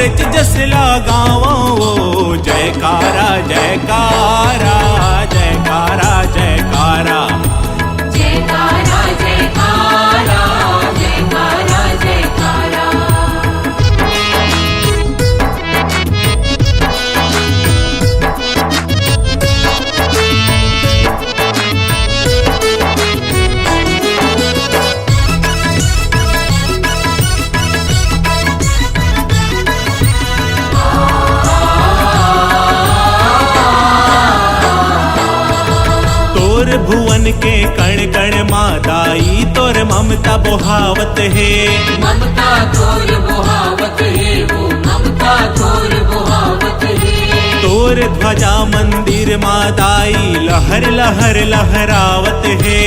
तोरे च जस लगावो जयकारा जयकारा जयकारा जयकारा जयकारा जयकारा जयकारा जयकारा। तोर भुवन के कण कण मादाई तोर ममता बोहावत है। ममता तोर बोहावत है, वो ममता तोर बोहावत है। तोर ध्वजा मंदिर मादाई लहर लहर लहरावत है।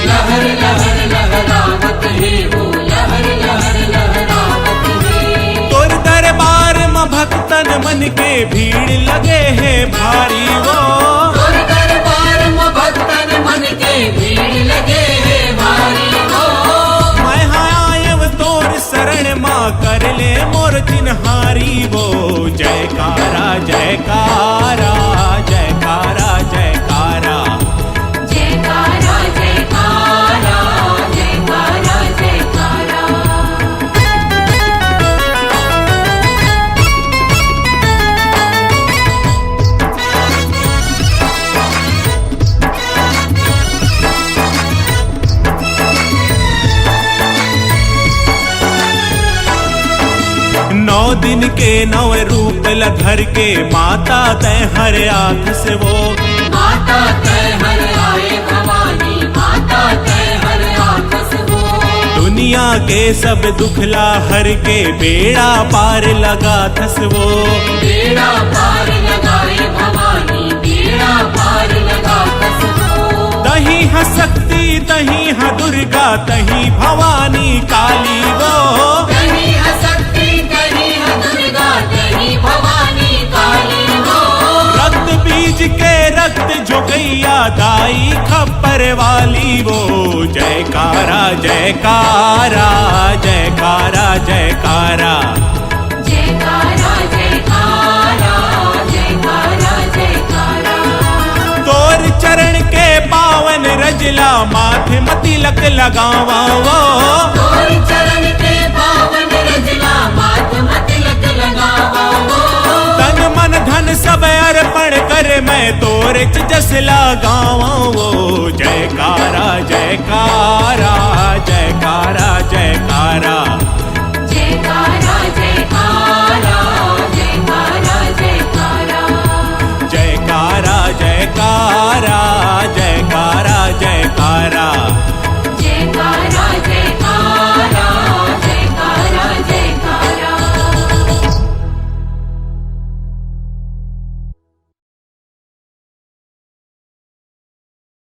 लहर लहर लहरावत है, वो लहर लहर लहरावत है। तोर दरबार में भक्तन मन के भीड़ लगे है भारी वो। तोर दरबार में भक्तन मन के भीड़ लगे है भारी वो। मैं आयव तोर शरण माँ कर ले मोर चिन्हारी वो। जयकारा जयकारा जयकारा जयकारा जयकारा जयकारा जयकारा जयकारा। नौ दिन के नौ रूप लधर के माता तय हर आँख से वो। माता तय हर आए भवानी, माता तय हर आँख वो। दुनिया के सब दुखला हर के बेड़ा पार लगा थस वो। बेड़ा पार लगाए भवानी, बेड़ा पार लगा वो। तही ह शक्ति तही ह दुर्गा तही भवानी काली वो। कहीं है शक्ति, कहीं है दुर्गा, कहीं भवानी काली वो। रक्त बीज के रक्त जो गैया दाई खप्पर वाली वो। जयकारा जयकारा जयकारा जयकारा जयकारा जयकारा जयकारा जयकारा। तोर चरण के पावन रजला माथे म तिलक लगावा वो। तोर चरण के पावन रजला माथ में तिलक लगावा वो। तन मन धन सब अर्पण कर मैं तोरे च जस लगावा वो। जयकारा जयकारा